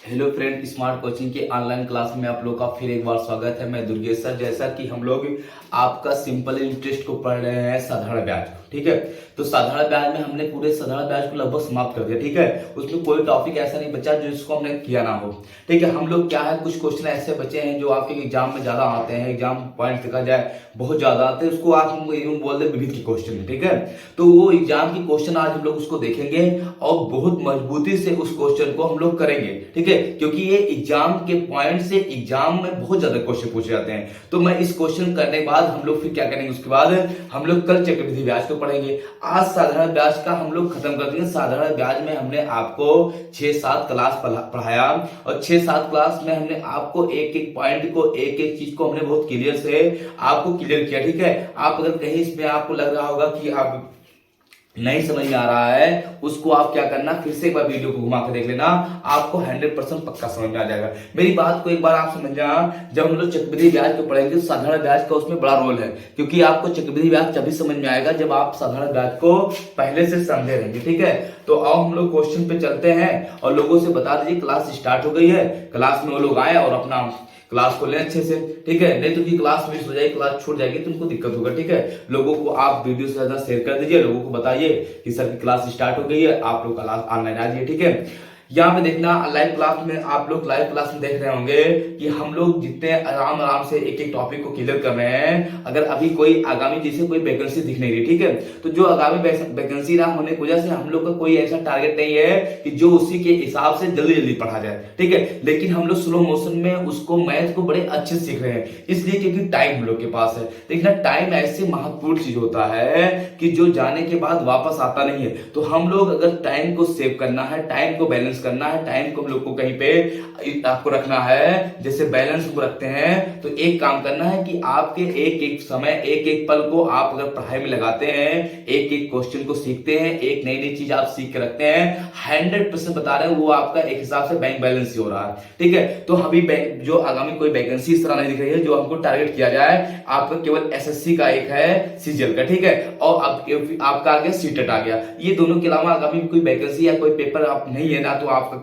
Hello friend, smart coaching के online class में आप लोग का फिर एक बार स्वागत है। मैं दुर्गेश सर। जैसा कि हम लोग आपका सिंपल इंटरेस्ट को पढ़ रहे हैं साधारण ब्याज, ठीक है। तो साधारण ब्याज में हमने पूरे साधारण ब्याज को लगभग समाप्त कर दिया, ठीक है। उसमें कोई टॉपिक ऐसा नहीं बचा जो इसको हमने किया ना हो, ठीक है। हम लोग क्या है, कुछ क्वेश्चन ऐसे बचे हैं जो आपके एग्जाम में ज्यादा आते हैं, एग्जाम पॉइंट देखा जाए बहुत ज्यादा आते हैं, उसको आप हमको यूं बोल दे विविध के क्वेश्चन, ठीक है। तो वो एग्जाम की क्वेश्चन आज हम लोग उसको देखेंगे और बहुत मजबूती से उस क्वेश्चन को हम लोग करेंगे, ठीक है। क्योंकि ये एग्जाम के पॉइंट से एग्जाम में बहुत ज्यादा क्वेश्चन पूछे जाते हैं। तो मैं इस क्वेश्चन करने के बाद हम लोग फिर क्या करेंगे, उसके बाद हम लोग कल चक्रवृद्धि ब्याज को पढ़ेंगे। आज साधारण ब्याज का हम लोग खत्म कर देंगे। साधारण ब्याज में हमने आपको 6-7 क्लास पढ़ाया और 6-7 क्लास में हमने आपको एक एक पॉइंट को, एक एक चीज को हमने बहुत क्लियर से आपको क्लियर किया, ठीक है। आप अगर कहीं इसमें आपको लग रहा होगा कि आप नहीं समझ में आ रहा है, उसको आप क्या करना, फिर से एक बार वीडियो को घुमा कर देख लेना, आपको 100% पक्का समझ में आ जाएगा। मेरी बात को एक बार आप समझ जाना। जब हम लोग चक्रवृद्धि ब्याज को पढ़ेंगे तो साधारण ब्याज का उसमें बड़ा रोल है, क्योंकि आपको चक्रवृद्धि ब्याज तभी समझ में आएगा जब आप साधारण ब्याज को पहले से समझे रहेंगे, ठीक है। तो अब हम लोग क्वेश्चन पे चलते हैं और लोगों से बता दीजिए क्लास स्टार्ट हो गई है। क्लास में वो लोग आए और अपना क्लास को लें अच्छे से, ठीक है। नहीं तो कि क्लास मिस हो जाएगी, क्लास छूट जाएगी तो उनको दिक्कत होगा, ठीक है। लोगों को आप वीडियो से ज्यादा शेयर कर दीजिए, लोगों को बताइए कि सर की क्लास स्टार्ट हो गई है, आप लोग क्लास ऑनलाइन आ जाइए, ठीक है। यहाँ पे देखना लाइव क्लास में, आप लोग लाइव क्लास में देख रहे होंगे कि हम लोग जितने आराम आराम से एक एक टॉपिक को क्लियर कर रहे हैं। अगर अभी कोई आगामी जैसे कोई वैकेंसी दिख नहीं रही, ठीक है, तो जो आगामी वैकेंसी ना होने की वजह से हम लोग का कोई ऐसा टारगेट नहीं है कि जो उसी के हिसाब से जल्दी जल्दी पढ़ा जाए, ठीक है। लेकिन हम लोग स्लो मोशन में उसको मैथ को बड़े अच्छे से सीख रहे हैं, इसलिए क्योंकि टाइम हम लोग के पास है। देखना, टाइम ऐसे महत्वपूर्ण चीज होता है कि जो जाने के बाद वापस आता नहीं है। तो हम लोग अगर टाइम को सेव करना है, टाइम को बैलेंस करना है, टाइम को हम लोग को कहीं पे आपको रखना है, जैसे बैलेंस को रखते हैं, तो एक काम करना है कि आपके एक एक समय, एक एक पल को आप अगर पढ़ाई में लगाते हैं, एक एक क्वेश्चन को सीखते हैं, एक नई नई चीज आप सीख के रखते हैं, 100% बता रहे हैं, वो आपका एक हिसाब से बैंक बैलेंस ही हो रहा है, ठीक है। तो अभी जो आगामी कोई वैकेंसी इस तरह नहीं दिख रही है जो हमको टारगेट किया जाए। आपका केवल एसएससी का एक है, सीजीएल का, ठीक है, और अब आपका आ गया सीटेट आ गया। ये दोनों के अलावा आगामी कोई वैकेंसी या कोई पेपर आप नहीं है ना, तो आपका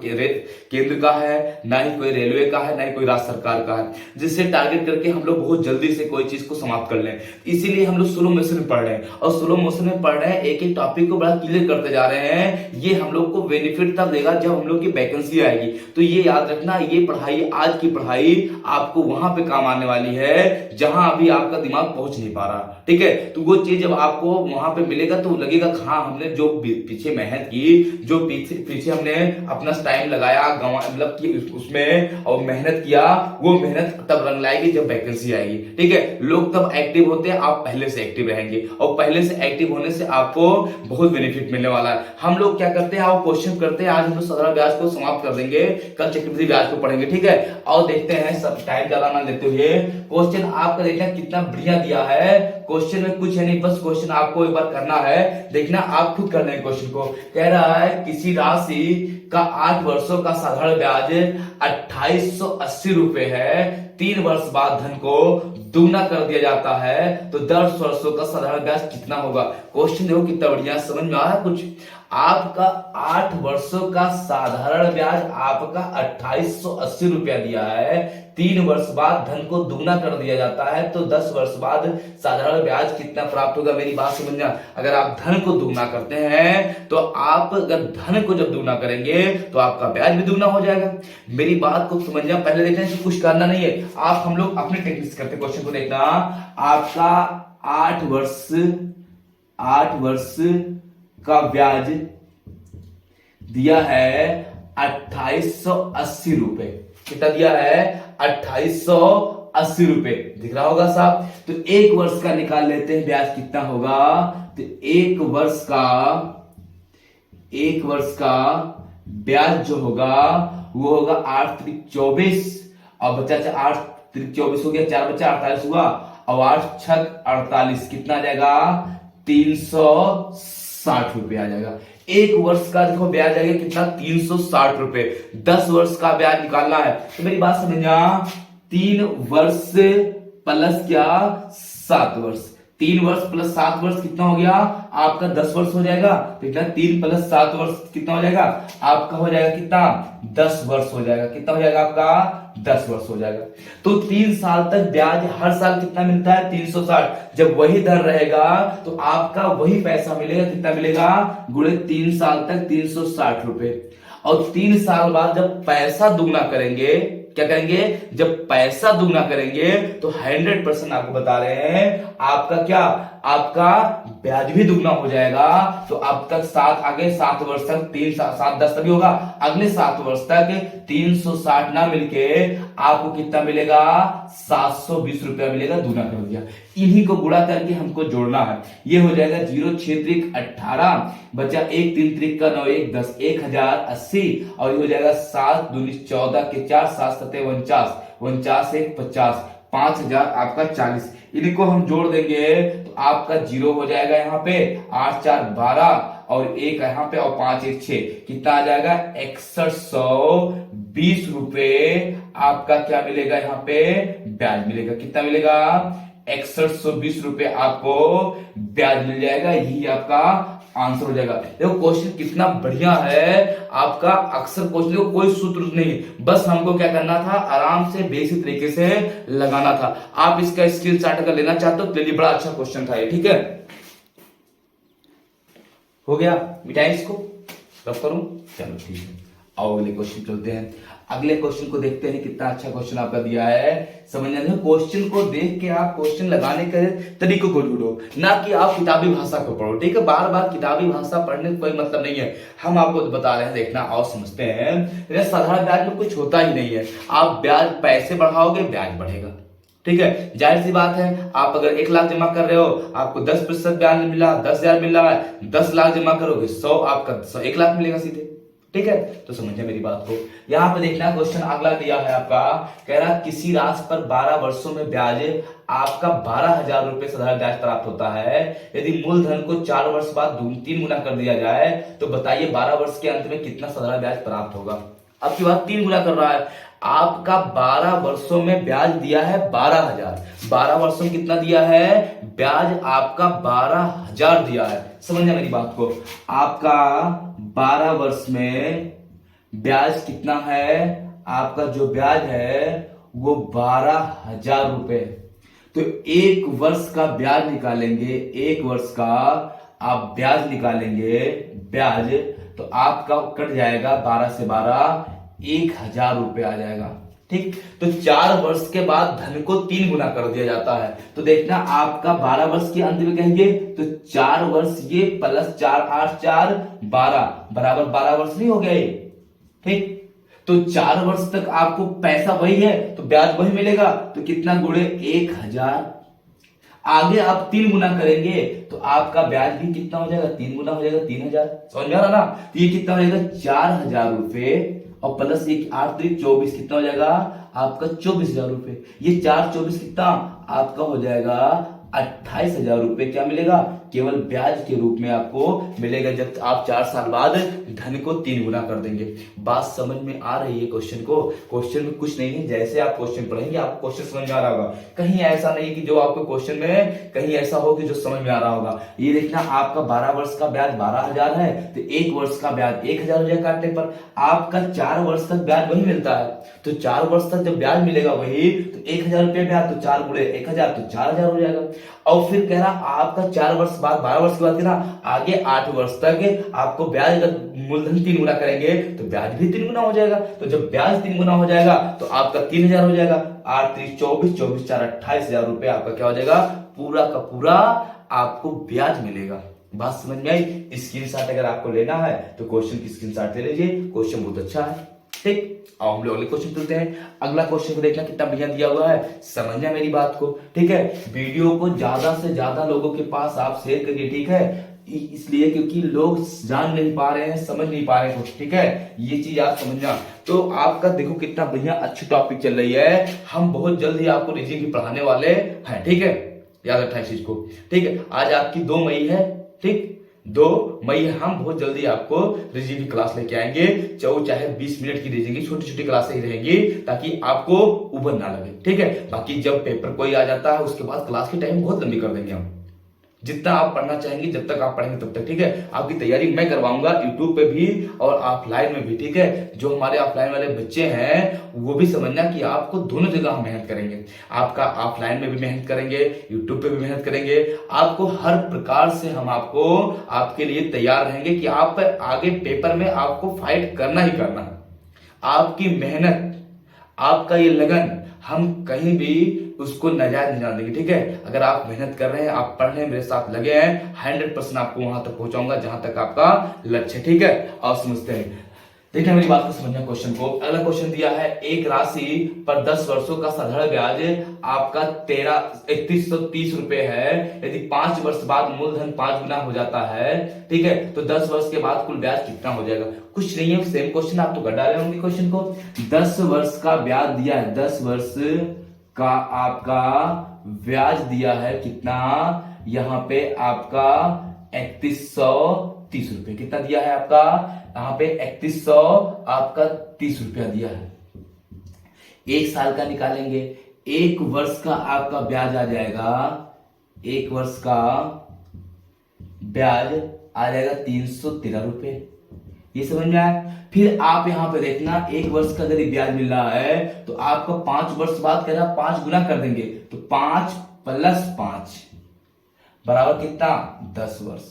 केंद्र का है, ना ही कोई रेलवे का है, ना ही कोई राज्य सरकार का है, जिससे टारगेट करके हम लोग बहुत जल्दी से कोई चीज को समाप्त कर लें। इसीलिए हम लोग स्लो मोशन में पढ़ रहे हैं और स्लो मोशन में पढ़ रहे हैं, एक एक टॉपिक को बड़ा क्लियर करते जा रहे हैं। ये हम लोग को बेनिफिट तब देगा जब हम लोग की वैकेंसी आएगी। तो ये याद रखना, ये पढ़ाई, आज की पढ़ाई आपको वहां पे काम आने वाली है जहां अभी आपका दिमाग पहुंच नहीं पा रहा, ठीक है। तो वो चीज जब आपको वहां पे मिलेगा तो लगेगा हाँ, हमने जो पीछे मेहनत की, जो पीछे हमने अपना टाइम लगाया, मतलब कि उसमें और मेहनत किया, वो मेहनत तब रंग लाएगी जब वैकेंसी आएगी, ठीक है। लोग तब एक्टिव होते हैं, आप पहले से एक्टिव रहेंगे और पहले से एक्टिव होने से आपको बहुत बेनिफिट मिलने वाला है। हम लोग क्या करते हैं, आप क्वेश्चन करते हैं। आज हम लोग साधारण ब्याज को समाप्त कर देंगे, कल चक्रवृद्धि ब्याज को पढ़ेंगे, ठीक है। और देखते हैं, सब टाइम ज्यादा ना लेते हुए क्वेश्चन आपका देखना कितना बढ़िया दिया है। क्वेश्चन में कुछ है नहीं, बस क्वेश्चन आपको एक बार करना है। देखना, आप खुद कर लें क्वेश्चन को। कह रहा है किसी राशि का 8 वर्षों का साधारण ब्याज 2880 रुपए है, 3 वर्ष बाद धन को दुगना कर दिया जाता है, तो 10 वर्षों का साधारण ब्याज कितना होगा। क्वेश्चन देखो कितना बढ़िया, समझ में आ रहा है कुछ। आपका 8 वर्षों का साधारण ब्याज आपका 2880 रुपया दिया है, 3 वर्ष बाद धन को दुगना कर दिया जाता है, तो 10 वर्ष बाद साधारण ब्याज कितना प्राप्त होगा। मेरी बात समझना, अगर आप धन को दुगना करते हैं तो आप अगर धन को जब दुगना करेंगे तो आपका ब्याज भी दुगना हो जाएगा। मेरी बात को समझना, पहले देखना है, कुछ करना नहीं है, आप हम लोग अपने टेक्निक से करते। क्वेश्चन को देखना, आपका 8 वर्ष का ब्याज दिया है 2880 रुपए। कितना दिया है, 2880 रुपए, दिख रहा होगा साहब। तो 1 वर्ष का निकाल लेते हैं, ब्याज कितना होगा। तो 1 वर्ष का ब्याज जो होगा वो होगा 8 त्रिक 24 और बचा 8 त्रिक 24 हो गया, 4 बचा 48 हुआ और 8 छक 48, कितना आ जाएगा, 360 रुपए आ जाएगा। 1 वर्ष का देखो ब्याज आएगा कितना, 360 रुपए। 10 वर्ष का ब्याज निकालना है, तो मेरी बात समझना, 3 वर्ष प्लस क्या, 7 वर्ष, 3 वर्ष प्लस 7 वर्ष कितना हो गया आपका 10 वर्ष हो जाएगा। तो कितना 3 प्लस 7 वर्ष कितना हो जाएगा आपका हो जाएगा कितना 10 वर्ष हो जाएगा। कितना हो जाएगा आपका 10 वर्ष हो जाएगा। तो 3 साल तक ब्याज हर साल कितना मिलता है 360। जब वही दर रहेगा तो आपका वही पैसा मिलेगा। कितना मिलेगा गुणे 3 साल तक 360 रुपए। और 3 साल बाद जब पैसा दुगना करेंगे, क्या करेंगे जब पैसा दुगना करेंगे तो 100% आपको बता रहे हैं आपका क्या आपका ब्याज भी दुगना हो जाएगा। तो अब तक 7 आगे 7 वर्ष तक 3 7 10 तभी होगा, अगले 7 वर्ष तक 360 ना मिलके आपको कितना मिलेगा 720 रुपया मिलेगा। दुगना कर दिया। इन्हीं को गुणा करके हमको जोड़ना है। ये हो जाएगा 0 6 त्रिक 18 बचा 1 3 त्रिक का 9 1 10 1080 और ये हो जाएगा 7 दूनी 14 के 4 7 7 49 49 1 50 5000 आपका 40। इनको हम जोड़ देंगे तो आपका 0 हो जाएगा यहाँ पे 8 4 12 और 1 यहाँ पे और 5 1 6 कितना आ जाएगा 6120 रुपए आपका क्या मिलेगा यहाँ पे ब्याज मिलेगा। कितना मिलेगा 6120 रुपए आपको ब्याज मिल जाएगा। यही आपका आंसर हो जाएगा। देखो क्वेश्चन कितना बढ़िया है आपका। अक्सर क्वेश्चन को कोई सूत्र नहीं, बस हमको क्या करना था आराम से बेसिक तरीके से लगाना था। आप इसका स्क्रीनशॉट अगर लेना चाहते हो तो लिए बड़ा अच्छा क्वेश्चन था ये। ठीक है हो गया मिटाई इसको रब करूं चलो ठीक है। आओ अगले क्वेश्चन चलते हैं। अगले क्वेश्चन को देखते हैं कितना अच्छा क्वेश्चन आपका दिया है। समझ रहे क्वेश्चन को देख के आप क्वेश्चन लगाने के तरीकों को ढूंढो, ना कि आप किताबी भाषा को पढ़ो। ठीक है बार बार किताबी भाषा पढ़ने का कोई मतलब नहीं है। हम आपको बता रहे हैं देखना और समझते हैं। साधारण ब्याज में कुछ होता ही नहीं है। आप ब्याज पैसे बढ़ाओगे ब्याज बढ़ेगा। ठीक है जाहिर सी बात है। आप अगर 1 लाख जमा कर रहे हो आपको 10% ब्याज मिला 10,000 मिल रहा है। 10 लाख जमा करोगे 100 आपका 1 लाख मिलेगा सीधे। ठीक है तो समझिए मेरी बात को। यहां पर देखना क्वेश्चन अगला दिया है आपका। कह रहा किसी राशि पर 12 वर्षों में ब्याज आपका 12,000 रुपए साधारण ब्याज प्राप्त होता है। यदि मूलधन को 4 वर्ष बाद 3 गुना कर दिया जाए तो बताइए 12 वर्ष के अंत में कितना साधारण ब्याज प्राप्त होगा। अब की बात 3 गुना कर रहा है। आपका 12 वर्षों में ब्याज दिया है 12,000। 12 वर्षों में कितना दिया है ब्याज आपका 12,000 दिया है। समझना मेरी बात को। आपका 12 वर्ष में ब्याज कितना है आपका जो ब्याज है वो 12,000 रुपए। तो 1 वर्ष का ब्याज निकालेंगे, 1 वर्ष का आप ब्याज निकालेंगे ब्याज तो आपका कट जाएगा 12 से 12 1,000 रुपए आ जाएगा। ठीक तो 4 वर्ष के बाद धन को 3 गुना कर दिया जाता है। तो देखना आपका 12 वर्ष के अंत में कहेंगे तो 4 वर्ष ये प्लस 4 8 4 12 बराबर 12 वर्ष नहीं हो गए। ठीक तो 4 वर्ष तक आपको पैसा वही है तो ब्याज वही मिलेगा। तो कितना गुणे 1,000। आगे आप 3 गुना करेंगे तो आपका ब्याज भी कितना हो जाएगा 3 गुना हो जाएगा 3,000। समझ में आ रहा ना। तो ये कितना हो जाएगा 4,000 रुपए और प्लस 1 8 3 24 कितना हो जाएगा आपका 24,000 रुपए। ये 4 24 कितना आपका हो जाएगा 28,000 रुपए क्या मिलेगा केवल ब्याज के रूप में आपको मिलेगा जब आप 4 साल बाद धन को 3 गुना कर देंगे। बात समझ में आ रही है क्वेश्चन को। क्वेश्चन में कुछ नहीं है, जैसे आप क्वेश्चन पढ़ेंगे आपको क्वेश्चन समझ में आ रहा होगा। कहीं ऐसा नहीं कि जो आपको क्वेश्चन में कहीं ऐसा हो कि जो समझ में आ रहा होगा। ये देखना आपका 12 वर्ष का ब्याज 12,000 है तो 1 वर्ष का ब्याज 1,000 हो जाएगा काटने पर। आपका 4 वर्ष तक ब्याज वही मिलता है तो 4 वर्ष तक जब ब्याज मिलेगा वही तो 1,000 रुपये ब्याज तो 4 गुणे 1,000 तो 4,000 हो जाएगा। और फिर कह रहा आपका 4 वर्ष बाद 12 वर्ष के बाद ना आगे 8 वर्ष तक आपको ब्याज मूलधन 3 गुना करेंगे तो ब्याज भी 3 गुना हो जाएगा। तो जब ब्याज 3 गुना हो जाएगा तो आपका 3,000 हो जाएगा। 8 3 24 24 4 28,000 रुपए आपका क्या हो जाएगा पूरा का पूरा आपको ब्याज मिलेगा। बात समझ में आई। स्क्रीनशॉट अगर आपको लेना है तो क्वेश्चन की स्क्रीनशॉट ले लीजिए। क्वेश्चन बहुत अच्छा है। ठीक अब हम लोग अगले क्वेश्चन चलते हैं। अगला क्वेश्चन को देखना कितना बढ़िया दिया हुआ है। समझना मेरी बात को। ठीक है वीडियो को ज्यादा से ज्यादा लोगों के पास आप शेयर करिए। ठीक है इसलिए क्योंकि लोग जान नहीं पा रहे हैं समझ नहीं पा रहे हैं कुछ। ठीक है ये चीज आप समझना। तो आपका देखो कितना बढ़िया अच्छी टॉपिक चल रही है। हम बहुत जल्द ही आपको रीजनिंग की पढ़ाने वाले हैं। ठीक है याद रखना इस चीज को। ठीक है आज आपकी 2 मई है। ठीक 2 मई हम बहुत जल्दी आपको रीजनिंग की क्लास लेके आएंगे। चाहे 20 मिनट की रीजनिंग की छोटी छोटी क्लासें ही रहेंगी ताकि आपको उबर ना लगे। ठीक है बाकी जब पेपर कोई आ जाता है उसके बाद क्लास की टाइम बहुत लंबी कर देंगे हम। जितना आप पढ़ना चाहेंगे, जब तक आप पढ़ेंगे तब तक, ठीक है। आपकी तैयारी मैं करवाऊंगा यूट्यूब पे भी और ऑफलाइन में भी, ठीक है। जो हमारे ऑफलाइन वाले बच्चे हैं वो भी समझना कि आपको दोनों जगह हम मेहनत करेंगे। आपका ऑफलाइन में भी मेहनत करेंगे, यूट्यूब पे भी मेहनत करेंगे। आपको हर प्रकार से हम आपको आपके लिए तैयार रहेंगे कि आप आगे पेपर में आपको फाइट करना ही करना है। आपकी मेहनत, आपका ये लगन, हम कहीं भी उसको नाजायज नहीं जान देंगे, ठीक है। अगर आप मेहनत कर रहे हैं, आप पढ़ रहे हैं, मेरे साथ लगे हैं, 100% आपको वहां तक पहुंचाऊंगा जहां तक आपका लक्ष्य, ठीक है। और समझते हैं, देखिए मेरी बात को समझना क्वेश्चन को। अगला क्वेश्चन दिया है, एक राशि पर 10 वर्षों का साधारण ब्याज आपका 3130 रुपए है। यदि 5 वर्ष बाद मूलधन 5 गुना हो जाता है, ठीक है, तो 10 वर्ष के बाद कुल ब्याज कितना हो जाएगा। कुछ नहीं है, सेम क्वेश्चन आप तो कर डाले होंगे क्वेश्चन को। 10 वर्ष का ब्याज दिया है, 10 वर्ष का आपका ब्याज दिया है कितना, यहां पे आपका 3130 रुपए। कितना दिया है आपका यहाँ पे 3100 आपका 30 रुपया दिया है। एक साल का निकालेंगे, एक वर्ष का आपका ब्याज आ जाएगा, एक वर्ष का ब्याज आ जाएगा 313 रुपए। ये समझ में आया। फिर आप यहां पे देखना, एक वर्ष का यदि ब्याज मिल रहा है तो आपको 5 वर्ष बाद कह रहा 5 गुना कर देंगे, तो 5 + 5 बराबर कितना 10 वर्ष।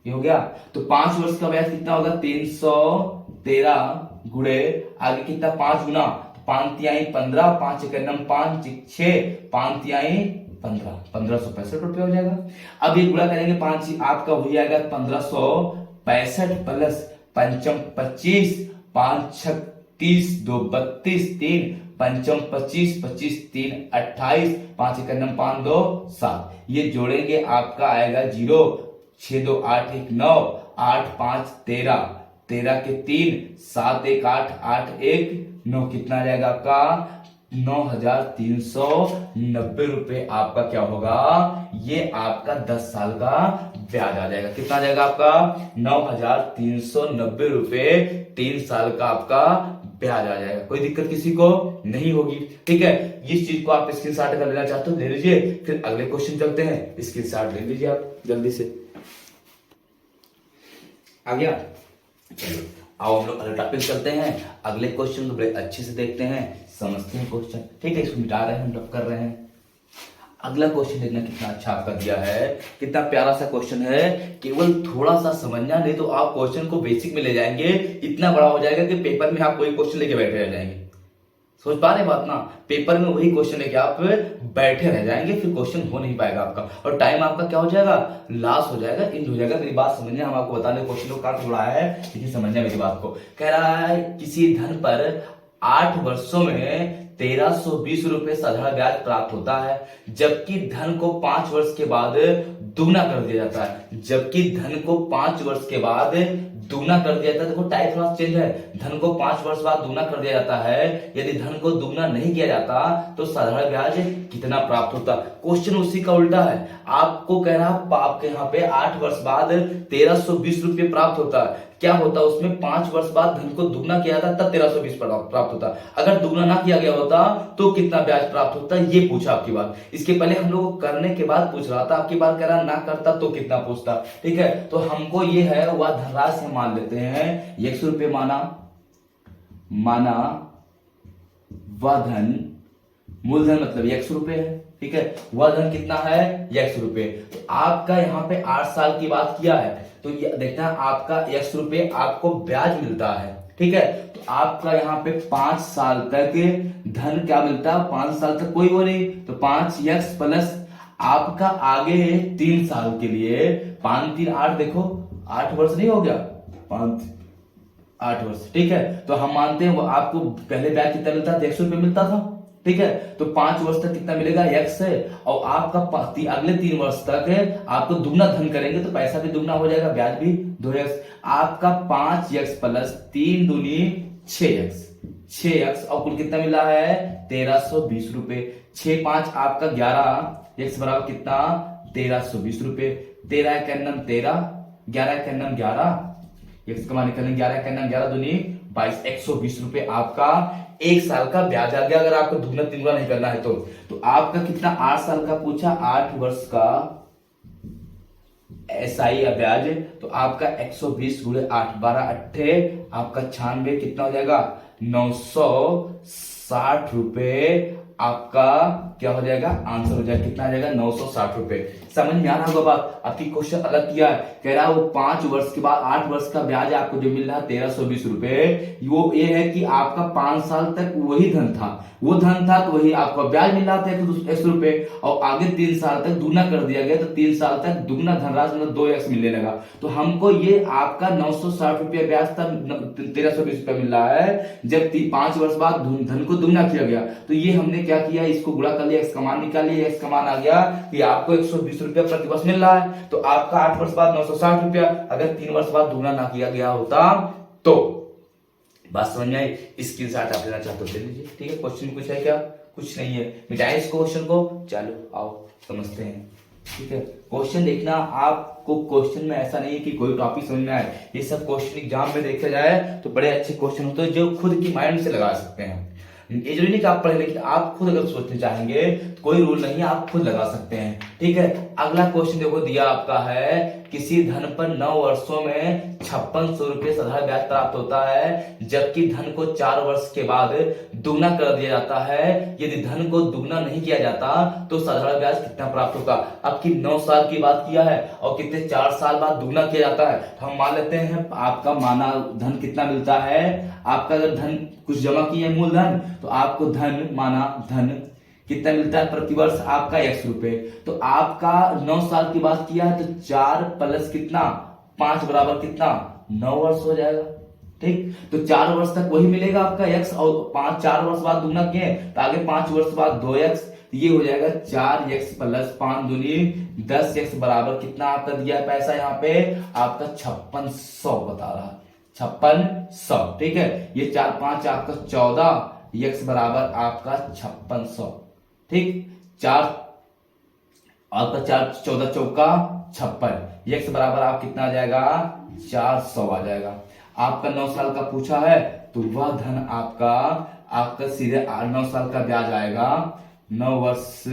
ये हो गया। तो 5 वर्ष का ब्याज कितना होगा 313 गुणे आगे कितना 5 गुना, तो 5 तिहाई 15, 5 एक 5 6 5 तिहाई 15, 1565 रुपये हो जाएगा। अब ये गुणा करेंगे 5, आपका वही आएगा 1565 प्लस पंचम 25, 5 6 30, 2 32, 3 पंचम 25, 25 3 28, 5 एक 5 2 7। ये जोड़ेंगे आपका आएगा 0, 6 2 8 1 9, 8 5 13, 13 के 3, 7 1 8, 8 1 9, कितना आ जाएगा आपका 9390 रुपए आपका क्या होगा, ये आपका 10 साल का ब्याज आ जाएगा। कितना आ जाएगा आपका 9390 रुपए 3 साल का आपका ब्याज आ जाएगा। कोई दिक्कत किसी को नहीं होगी, ठीक है। इस चीज को आप स्क्रीनशॉट कर लेना चाहते हो ले लीजिए। फिर अगले क्वेश्चन चलते हैं, स्क्रीनशॉट ले लीजिए आप जल्दी से। आ गया, चलो आओ हम लोग अगले टॉपिक चलते हैं। अगले क्वेश्चन को बड़े अच्छे से देखते हैं, समझते हैं क्वेश्चन, ठीक है। इसको मिटा रहे हैं, हम टॉप कर रहे हैं। अगला क्वेश्चन देखना कितना अच्छा आपका दिया है, कितना प्यारा सा क्वेश्चन है। केवल थोड़ा सा समझना, नहीं तो आप क्वेश्चन को बेसिक में ले जाएंगे, इतना बड़ा हो जाएगा कि पेपर में आप कोई क्वेश्चन लेके बैठे रह जाएंगे। सोच पा रहे बात ना, पेपर में वही क्वेश्चन लेके आप बैठे रह जाएंगे, फिर क्वेश्चन हो नहीं पाएगा आपका, और टाइम आपका क्या हो जाएगा, लॉस हो जाएगा, इंड हो जाएगा। मेरी बात समझना, हम आपको बताने क्वेश्चन को काट थोड़ा है, लेकिन समझना मेरी बात को। कह रहा है किसी धन पर 8 वर्षों में 1320 रुपए साधारण ब्याज प्राप्त होता है, जबकि धन को 5 वर्ष के बाद दुगना कर दिया जाता है। जबकि धन को 5 वर्ष के बाद दुगना कर दिया जाता है। देखो टाइप थोड़ा चेंज है, धन को 5 वर्ष बाद दुगना कर दिया जाता है। यदि धन को दुगना नहीं किया जाता तो साधारण ब्याज कितना प्राप्त होता। क्वेश्चन उसी का उल्टा है। आपको कह रहा आपके यहाँ पे 8 वर्ष बाद 1320 रुपये प्राप्त होता है। क्या होता उसमें 5 वर्ष बाद धन को दुगना किया जाता तब 1320 प्राप्त होता। अगर दुगना ना किया गया होता तो कितना ब्याज प्राप्त होता, ये पूछा आपकी बात। इसके पहले हम लोग करने के बाद पूछ रहा था, आपकी बात कह रहा ना करता तो कितना पूछता, ठीक है। तो हमको ये है वह धनराशि मान लेते हैं 100 रुपये माना वह धन, मूलधन मतलब 100 रुपये है, ठीक है। वह धन कितना है 100 रुपये। तो आपका यहाँ पे 8 साल की बात किया है, तो ये देखना आपका 100 रुपये आपको ब्याज मिलता है, ठीक है। तो आपका यहाँ पे 5 साल तक धन क्या मिलता है, 5 साल तक कोई वो नहीं, तो 5x प्लस आपका आगे 3 साल के लिए 5 3 8, देखो 8 वर्ष नहीं हो गया, 5 8 वर्ष, ठीक है। तो हम मानते हैं वो आपको पहले ब्याज कितना मिलता था, 100 रुपये मिलता था, ठीक है। तो 5 वर्ष तक कितना मिलेगा x है, और आपका अगले 3 वर्ष तक आपको दुगना धन करेंगे तो पैसा भी दुगना हो जाएगा, ब्याज भी 2x। आपका 5x प्लस 3 दूनी 6x और कुल कितना मिला है 1320 रुपए। 6 5 आपका 11, x बराबर कितना 1320 रुपए। 13 एक 13, 11 एक 11, x का मान निकलेंगे 11 एक 11 दूनी 22, 120 रुपए आपका 1 साल का ब्याज आ गया। अगर आपको दुगना तिगुना नहीं करना है तो आपका कितना 8 साल का पूछा, 8 वर्ष का एसआई या ब्याज, तो आपका 120 गुणे 8, 12 अट्ठे आपका 96, कितना हो जाएगा 960 रुपए आपका क्या हो जाएगा, आंसर हो जाएगा, कितना आ जाएगा 960 रुपए। समझ में आ रहा होगा बात। आपकी क्वेश्चन अलग किया है, कह रहा है वो 5 वर्ष के बाद 8 वर्ष का ब्याज आपको जो मिल रहा है 1320 रुपए, वो ये है कि आपका 5 साल तक वही धन था, वो धन था तो वही आपका ब्याज मिल रहा था 100 रुपए, और आगे 3 साल तक दुगना कर दिया गया, तो 3 साल तक दुगना धनराशि मतलब 2x मिलने लगा। तो हमको ये आपका 960 रुपया ब्याज था 1320 रुपया मिल रहा है, जब 5 वर्ष बाद धन को दुगना किया गया, तो ये हमने क्या किया, इसको गुणा कर लिया, x का मान निकाल लिया, x का मान आ गया कि आपको 120 रुपया प्रति वर्ष मिल रहा है, तो आपका 8 वर्ष बाद 960 रुपया, अगर 3 वर्ष बाद दुगना ना किया गया होता तो। बात समझ में आई? स्क्रीनशॉट आप लेना चाहते हो ले लीजिए, ठीक है। क्वेश्चन कुछ है क्या? कुछ नहीं है, मिटाए इस क्वेश्चन को, चलो आओ समझते हैं, ठीक है। क्वेश्चन देखना, आपको क्वेश्चन में ऐसा नहीं है कि कोई टॉपिक समझ में आए, ये सब क्वेश्चन एग्जाम में देखा जाए तो बड़े अच्छे क्वेश्चन होते हैं जो खुद की माइंड से लगा सकते हैं। ये जरूरी नहीं कि आप पढ़े, लेकिन आप खुद अगर सोचना चाहेंगे तो कोई रूल नहीं है, आप खुद लगा सकते हैं, ठीक है। अगला क्वेश्चन देखो दिया आपका है, किसी धन पर 9 वर्षों में 5600 रुपये साधारण ब्याज प्राप्त होता है, जबकि धन को 4 वर्ष के बाद दुगना कर दिया जाता है। यदि धन को दुगना नहीं किया जाता तो साधारण ब्याज कितना प्राप्त होगा। अब की 9 साल की बात किया है और कितने 4 साल बाद दुगना किया जाता है, तो हम मान लेते हैं आपका माना धन कितना मिलता है। आपका अगर धन कुछ जमा किया है मूलधन, तो आपको धन माना धन कितना मिलता है प्रति वर्ष, आपका 100 रुपए। तो आपका 9 साल की बात किया है, तो 4 प्लस कितना 5 बराबर कितना 9 वर्ष हो जाएगा, ठीक। तो 4 वर्ष तक वही मिलेगा आपका x, और 4 वर्ष बाद दुगना किए तो आगे 5 वर्ष बाद 2x, ये हो जाएगा 4x प्लस 5 दूनी 10x बराबर कितना आपका दिया है पैसा, यहाँ पे आपका 5600 बता रहा है, 5600, ठीक है। ये 4 5 आपका 14, x बराबर आपका 5600, ठीक। 4 आपका 4 14 चौका 56, x बराबर आप कितना आ जाएगा 400 आ जाएगा। आपका 9 साल का पूछा है, तो वह धन आपका सीधे 9 साल का ब्याज आएगा, 9 वर्ष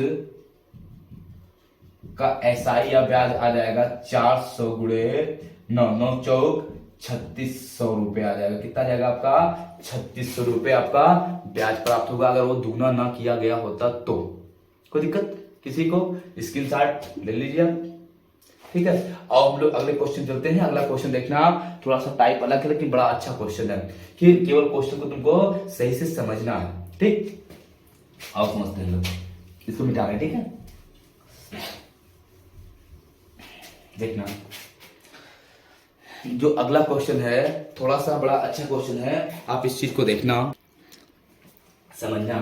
का एसआई या ब्याज आ जाएगा 400 गुणे 9, 9 चौक 3600 रुपए आ जाएगा। कितना आ जाएगा आपका 3600 रुपए आपका ब्याज प्राप्त होगा, अगर वो दुगना ना किया गया होता तो। कोई दिक्कत किसी को? स्क्रीनशॉट ले लीजिए आप, ठीक है। और हम लोग अगले क्वेश्चन चलते हैं। अगला क्वेश्चन देखना, थोड़ा सा टाइप अलग है लेकिन बड़ा अच्छा क्वेश्चन है, कि केवल क्वेश्चन को तुमको सही से समझना है, ठीक। आओ समझते हैं लोग, इसको मिटा रहे, ठीक है। देखना जो अगला क्वेश्चन है थोड़ा सा बड़ा अच्छा क्वेश्चन है, आप इस चीज को देखना, समझना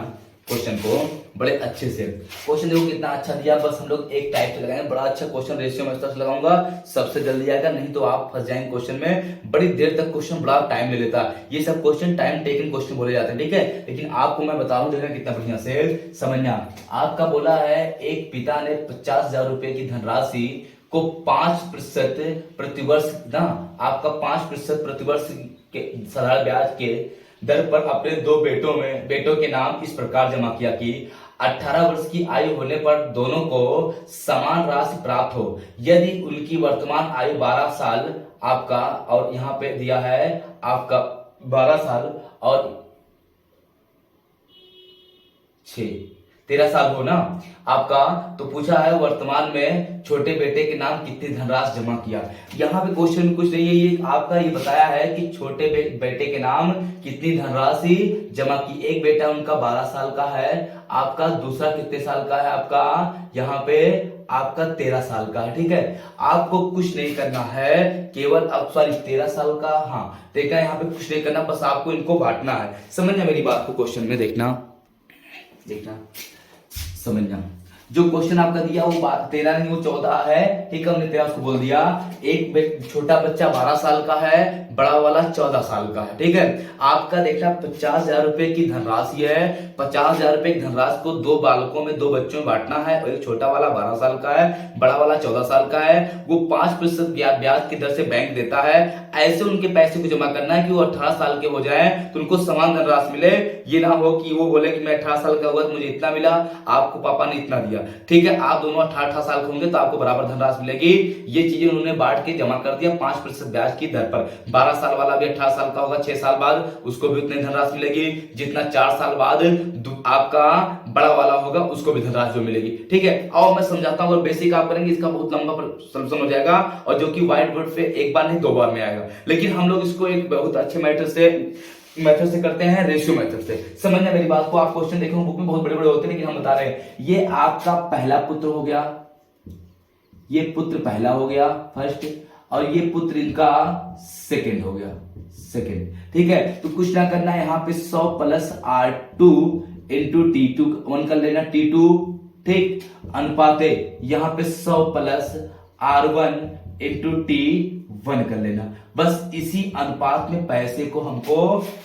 क्वेश्चन को बड़े अच्छे से। क्वेश्चन देखो कितना अच्छा दिया, बस हम लोग एक टाइप से लगाएंगे, बड़ा अच्छा क्वेश्चन रेशियो में इस तरह से लगाऊंगा, सबसे जल्दी आएगा, नहीं तो आप फंस जाएंगे क्वेश्चन में। बड़ी देर तक क्वेश्चन बड़ा टाइम ले लेता है, ये सब क्वेश्चन टाइम टेकिंग क्वेश्चन बोले जाते हैं, ठीक है। लेकिन आपको मैं बता रहा हूं, देखना कितना बढ़िया से समझना। आपका बोला है एक पिता ने 50,000 रुपए की धनराशि को 5% प्रतिवर्ष ना, आपका 5% प्रतिवर्ष के साधारण ब्याज के दर पर अपने 2 बेटों के नाम इस प्रकार जमा किया कि 18 वर्ष की आयु होने पर दोनों को समान राशि प्राप्त हो, यदि उनकी वर्तमान आयु 12 साल आपका, और यहां पे दिया है आपका 12 साल और 13 साल हो ना आपका, तो पूछा है वर्तमान में छोटे बेटे के नाम कितनी धनराशि जमा किया। यहाँ पे क्वेश्चन कुछ नहीं है, ये आपका ये बताया है कि छोटे बेटे के नाम कितनी धनराशि जमा की। एक बेटा उनका 12 साल का है, आपका दूसरा कितने साल का है, आपका यहाँ पे आपका 13 साल का है, ठीक है। आपको कुछ नहीं करना है, केवल अब सॉरी 13 साल का, हाँ देखा, यहाँ पे कुछ नहीं करना, बस आपको इनको बांटना है। समझना मेरी बात को, क्वेश्चन में देखना समझना। जो क्वेश्चन आपका दिया वो 13 नहीं वो 14 है, ठीक है, हमने 13 उसको बोल दिया। एक छोटा बच्चा 12 साल का है, बड़ा वाला 14 साल का है, ठीक है। आपका देखना 50,000 रुपए की धनराशि है, 50,000 रुपए की धनराशि को 2 बालकों में 2 बच्चों में बांटना है, और एक छोटा वाला 12 साल का है, बड़ा वाला 14 साल का है। वो 5% ब्याज की दर से बैंक देता है। ऐसे उनके पैसे को जमा करना है कि वो 18 साल के हो जाए तो उनको समान धनराशि मिले। ये ना हो कि वो बोले कि मैं 18 साल का हुआ तो मुझे इतना मिला, आपको पापा ने इतना दिया, दिया। ठीक है, आप दोनों 18 साल के होंगे तो आपको बराबर धनराशि मिलेगी। ये चीजें उन्होंने बांट के जमा कर दिया 5% ब्याज की दर पर। 12 साल वाला भी 18 साल का होगा 6 साल बाद, उसको भी उतनी धनराशि मिलेगी जितना 4 साल बाद आपका बड़ा वाला होगा उसको भी धनराशि मिलेगी। ठीक है, और मैं समझाता हूँ, अगर बेसिक आप करेंगे इसका बहुत लंबा सॉल्यूशन हो जाएगा और जो कि व्हाइट बोर्ड पे एक बार नहीं 2 बार में आएगा। लेकिन हम लोग इसको एक बहुत अच्छे मेथड से करते हैं, रेशियो मेथड से। समझना मेरी बात को। आप क्वेश्चन देखेंगे बुक में बहुत बड़े बड़े होते हैं, लेकिन हम बता रहे हैं ये आपका पहला पुत्र हो गया, ये पुत्र पहला हो गया फर्स्ट, और ये पुत्र इनका सेकंड हो गया सेकंड। ठीक है, तो कुछ ना करना है, यहाँ पे 100 प्लस R2 इंटू T2 1 कर लेना T2। ठीक, अनुपाते यहाँ पे 100 प्लस R1 इंटू T1 कर लेना। बस इसी अनुपात में पैसे को हमको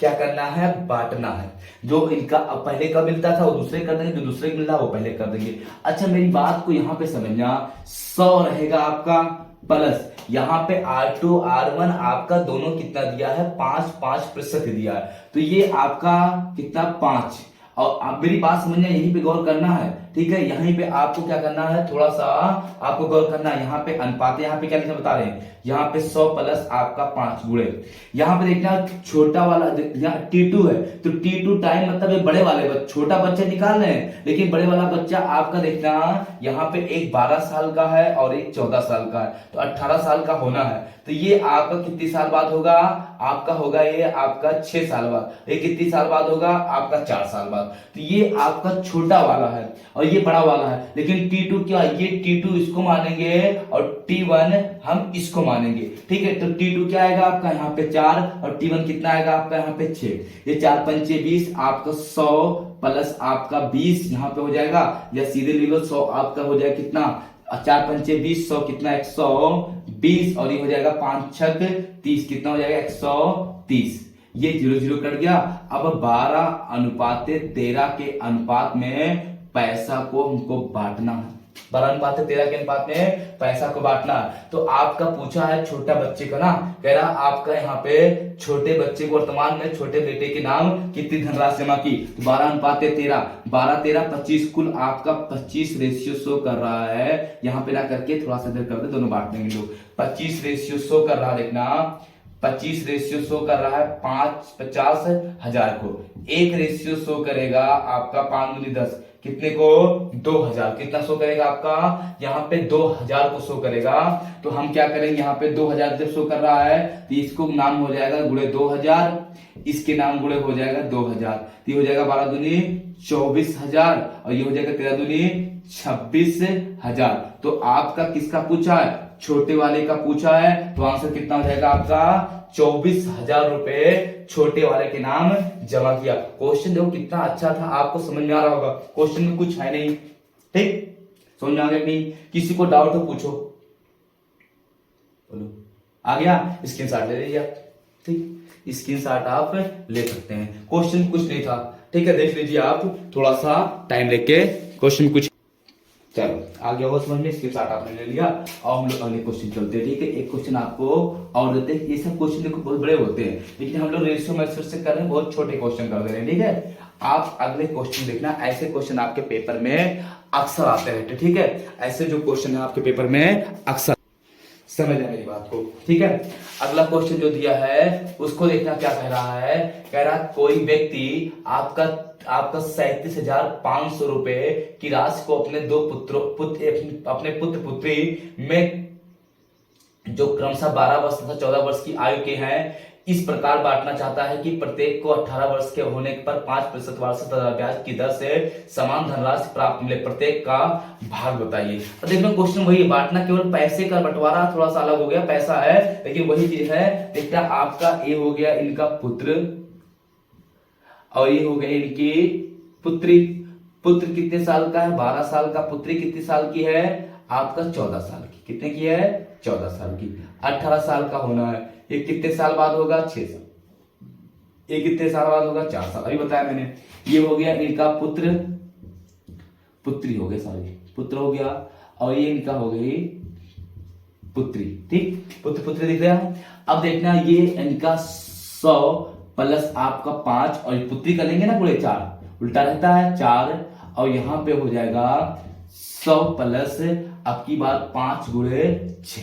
क्या करना है, बांटना है। जो इनका अब पहले का मिलता था वो दूसरे कर देंगे, जो दूसरे मिल रहा वो पहले कर देंगे। अच्छा मेरी बात को यहाँ पे समझना, 100 रहेगा आपका प्लस यहाँ पे R2 R1 आपका दोनों कितना दिया है, 5% दिया है, तो ये आपका कितना 5। और आप मेरी बात समझना, यहीं पे गौर करना है। ठीक है, यहीं पे आपको क्या करना है, थोड़ा सा आपको गौर करना है। यहाँ पे अनुपात, यहाँ पे क्या लिखना बता रहे हैं, यहाँ पे 100 प्लस आपका 5 गुणे, यहाँ पे देखना छोटा वाला T2 है तो T2 टाइम मतलब ये बड़े वाले छोटा बच्चा निकाल रहे हैं, लेकिन बड़े वाला बच्चा आपका देखना यहाँ पे एक 12 साल का है और एक 14 साल का है, तो 18 साल का होना है। तो ये आपका कितने साल बाद होगा, आपका होगा ये आपका 6 साल बाद। ये कितने साल बाद होगा, आपका 4 साल बाद। तो ये आपका छोटा वाला है और ये बड़ा वाला है, लेकिन T2 क्या, ये T2 इसको मानेंगे और T1 हम इसको मानेंगे। ठीक है, तो T2 क्या आएगा आपका यहाँ पे 4 और T1 कितना आएगा आपका यहाँ पे 6। ये 4 पंचे 20, आपका 100 प्लस आपका 20 यहाँ पे हो जाएगा, या सीधे ले लो 100 आपका हो जाएगा कितना, 4 पंचे 20, 100 कितना 120, और ये हो जाएगा 5 छक 30, कितना हो जाएगा 130। ये 0 कट गया। अब 12:13 के अनुपात में पैसा को हमको बांटना है, 12:13 के अनुपात में पैसा को बांटना है। तो आपका पूछा है छोटा बच्चे का ना, कह रहा आपका यहाँ पे छोटे बच्चे को वर्तमान में छोटे बेटे के नाम कितनी धनराशि जमा की, तो 12:13, 12-13 25, कुल आपका 25 शो कर रहा है। यहाँ पे ना करके थोड़ा सा इधर कर दे, दोनों बांट देंगे लोग। 25 शो कर रहा है, देखना 25 शो कर रहा है 50,000 को। 1 शो करेगा आपका 5 दूनी 10, कितने को 2000, कितना शो करेगा आपका यहाँ पे 2000 को शो करेगा। तो हम क्या करेंगे, यहाँ पे 2000 जब शो कर रहा है तो इसको नाम हो जाएगा गुणे 2000, इसके नाम गुणे हो जाएगा 2000, तो ये हो जाएगा 12 दूनी 24,000 और ये हो जाएगा 13 दूनी 26,000। तो आपका किसका पूछा है, छोटे वाले का पूछा है, तो आंसर कितना हो जाएगा आपका 24,000 रुपए छोटे वाले के नाम जमा किया। क्वेश्चन देखो कितना अच्छा था, आपको समझ में आ रहा होगा। क्वेश्चन में कुछ है नहीं, ठीक, समझ में आ गया नहीं, किसी को डाउट हो पूछो, बोलो आ गया, स्क्रीनशॉट ले लीजिए आप। ठीक, स्क्रीनशॉट आप ले सकते हैं, क्वेश्चन कुछ नहीं था। ठीक है, देख लीजिए आप, थोड़ा सा टाइम लेके क्वेश्चन कुछ, चलो आगे और समझ में, स्क्रीनशॉट आपने ले लिया और हम लोग अगले क्वेश्चन चलते हैं। ठीक है, एक क्वेश्चन आपको और देते हैं। ये सब क्वेश्चन देखो बहुत बड़े होते हैं, लेकिन हम लोग रेशियो मेथड से कर रहे हैं, बहुत छोटे क्वेश्चन कर दे रहे हैं। ठीक है, आप अगले क्वेश्चन देखना, ऐसे क्वेश्चन आपके पेपर में अक्सर आते रहते। ठीक है, ऐसे जो क्वेश्चन है आपके पेपर में अक्सर, समझ है मेरी बात को। ठीक है, अगला क्वेश्चन जो दिया है उसको देखना क्या कह रहा है, कह रहा कोई व्यक्ति आपका 37,500 रुपए की राशि को अपने दो अपने पुत्र पुत्री में जो क्रमशः 12 वर्ष तथा 14 वर्ष की आयु के हैं इस प्रकार बांटना चाहता है कि प्रत्येक को 18 वर्ष के होने पर 5% वार्षिक ब्याज की दर से समान धनराशि प्राप्त मिले, प्रत्येक का भाग बताइए। तो देखो क्वेश्चन वही है, बांटना केवल पैसे का बंटवारा थोड़ा सा अलग हो गया, पैसा है लेकिन वही चीज है। देखना आपका ये हो गया इनका पुत्र और ये हो गया इनकी पुत्री। पुत्र कितने साल का है, 12 साल का। पुत्री कितने साल की है, आपका 14 साल की। कितने की है, 14 साल की। 18 साल का होना है। ये कितने साल बाद होगा, 6 साल। ये कितने साल बाद होगा, 4 साल। अभी बताया मैंने। ये हो गया इनका पुत्र, पुत्री हो गया, सॉरी पुत्र हो गया, और ये इनका हो गई पुत्री। ठीक, पुत्र पुत्री दिख रहा है। अब देखना ये इनका 100 प्लस आपका 5 और पुत्री का लेंगे ना पूरे 4, उल्टा रहता है 4 और यहां पे हो जाएगा 100 प्लस आपकी बात 5 गुणे 6,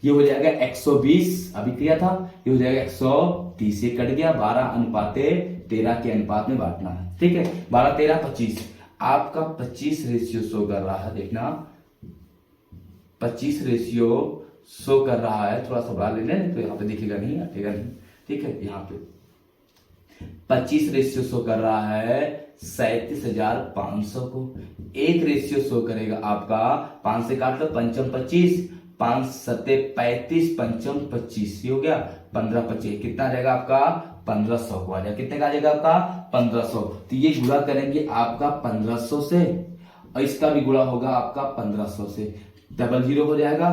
ये हो जाएगा 120, अभी किया था, ये हो जाएगा 130, ये कट गया, 12:13 के अनुपात में बांटना है। ठीक है, 12 13 25, आपका 25 रेशियो शो कर रहा है, देखना 25 रेशियो शो कर रहा है, थोड़ा सा बढ़ा लेने तो यहाँ पे दिखेगा नहीं, हटेगा नहीं। ठीक है, यहाँ पे 25 रेशियो शो कर रहा है 37,500 को, एक रेशियो शो करेगा आपका 5 से काट लो, पंचम 25, 5 सत्ते 35, पंचम 25, ये हो गया 15 25, कितना आ जाएगा आपका 1500 को आ जाएगा, कितने का आ जाएगा आपका 1500। तो ये गुणा करेंगे आपका 1500 से, और इसका भी गुणा होगा आपका 1500 से, डबल जीरो हो जाएगा,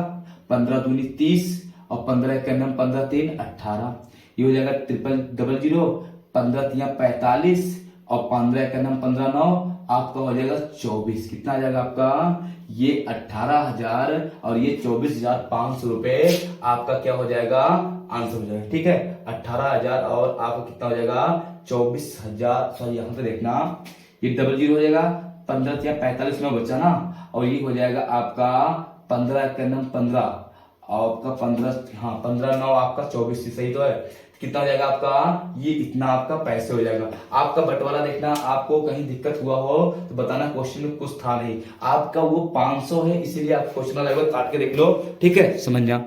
15 दूनी 30 और 15 का नम 15 3 18, ये हो जाएगा ट्रिपल डबल जीरो, 15 3 45 और 15 का नम 15 9, आपका हो जाएगा 24, कितना आ जाएगा आपका ये 18,000 और ये 24,500 रुपए आपका क्या हो जाएगा आंसर हो जाएगा। ठीक है, 18,000 और आपका कितना हो जाएगा 24,000, सॉरी यहाँ पे देखना ये डबल जीरो हो जाएगा, 15 या 45 में बचा ना, और ये हो जाएगा आपका 15 का नम 15, आपका 15 हाँ 15 9 आपका 24, सही तो है, कितना हो जाएगा आपका ये इतना आपका पैसे हो जाएगा। आपका बंटवारा देखना, आपको कहीं दिक्कत हुआ हो तो बताना, क्वेश्चन में कुछ था नहीं, आपका वो 500 है इसीलिए आप क्वेश्चन लगभग काट के देख लो। ठीक है, समझ जा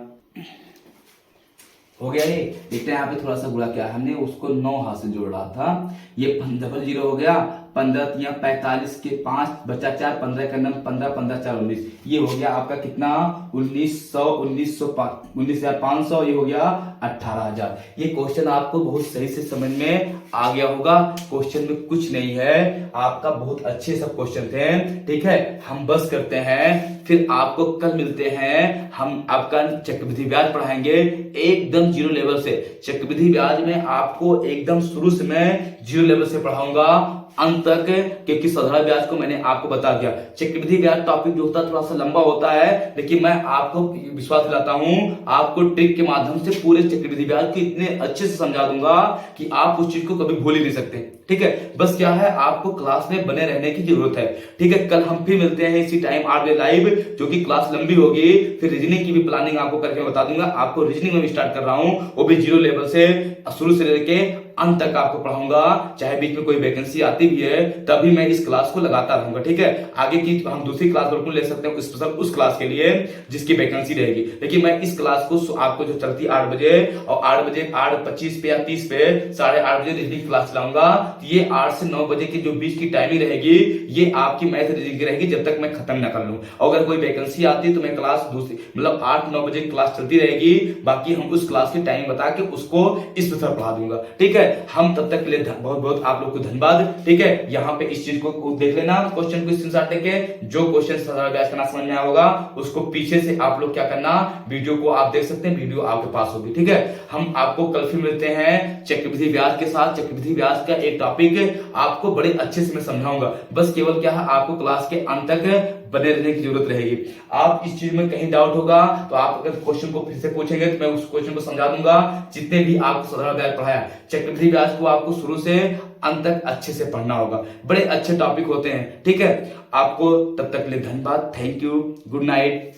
हो गया। ये देखते हैं यहाँ पे थोड़ा सा गुणा क्या है, हमने उसको 9 हाथ से जोड़ रहा था, ये डबल जीरो हो गया, 15 या 45 के 5 बचा 4, 15 का नम 15 15 4 19, ये हो गया आपका कितना 19,500, ये हो गया 18,000। ये क्वेश्चन आपको बहुत सही से समझ में आ गया होगा, क्वेश्चन में कुछ नहीं है, आपका बहुत अच्छे सब क्वेश्चन थे। ठीक है, हम बस करते हैं, फिर आपको कल मिलते हैं, हम आपका चक्रवृद्धि ब्याज पढ़ाएंगे एकदम जीरो लेवल से। चक्रवृद्धि ब्याज में आपको एकदम शुरू से मैं जीरो लेवल से पढ़ाऊंगा अंत तक, क्योंकि साधारण ब्याज को मैंने आपको बता दिया। चक्रवृद्धि ब्याज टॉपिक जो होता है थोड़ा सा लंबा होता है, लेकिन मैं आपको विश्वास दिलाता हूं, आपको ट्रिक के माध्यम से पूरे चक्रवृद्धि ब्याज को इतने अच्छे से समझा दूंगा कि आप उस चीज को कभी भूल ही नहीं सकते। ठीक है, बस क्या है, आपको क्लास में बने रहने की जरूरत है। ठीक है, कल हम फिर मिलते हैं इसी टाइम 8 बजे लाइव, जो कि क्लास लंबी होगी, फिर रीजनिंग की भी प्लानिंग आपको करके बता दूंगा। आपको रीजनिंग में भी स्टार्ट कर रहा हूं, वो भी जीरो लेवल से शुरू से लेके अंत तक आपको पढ़ाऊंगा, चाहे बीच में कोई वैकेंसी आती भी है तभी मैं इस क्लास को लगाता रहूंगा। ठीक है, आगे की हम दूसरी क्लास बिल्कुल ले सकते हैं स्पेशल उस क्लास के लिए जिसकी वैकेंसी रहेगी, लेकिन मैं इस क्लास को आपको जो चलती 8 बजे और 8 बजे 8:25 पे या 30 पे 8:30 बजे रीजनिंग क्लास चलाऊंगा। ये 8 से 9 बजे की जो बीच की टाइमिंग रहेगी, ये आपकी मैथ रीजनिंग की रहेगी जब तक मैं खत्म ना कर लूं। अगर कोई वैकेंसी आती है तो मैं क्लास दूसरी मतलब 8-9 बजे क्लास चलती रहेगी, बाकी हम उस क्लास की टाइमिंग बता के उसको स्पेशल पढ़ा दूंगा। ठीक है, हम तब तक के लिए बहुत बहुत आप लोग को धन्यवाद। ठीक है, यहाँ पे इस चीज को देख लेना, क्वेश्चन को स्क्रीनशॉट लेके, जो क्वेश्चन साधारण ब्याज का ना समझ में आया होगा उसको पीछे से आप लोग क्या करना, वीडियो को आप देख सकते हैं, वीडियो आपके पास होगी। ठीक है, हम आपको कल फिर मिलते हैं चक्रवृद्धि ब्याज के साथ। चक्रवृद्धि ब्याज का एक टॉपिक आपको बड़े अच्छे से मैं समझाऊंगा, बस केवल क्या है, आपको क्लास के अंत तक बने रहने की जरूरत रहेगी। आप इस चीज में कहीं डाउट होगा तो आप अगर क्वेश्चन को फिर से पूछेंगे तो मैं उस क्वेश्चन को समझा दूंगा, जितने भी आपको साधारण ब्याज पढ़ाया। चक्रवृद्धि ब्याज को आपको शुरू से अंत तक अच्छे से पढ़ना होगा, बड़े अच्छे टॉपिक होते हैं। ठीक है, आपको तब तक के लिए धन्यवाद, थैंक यू, गुड नाइट।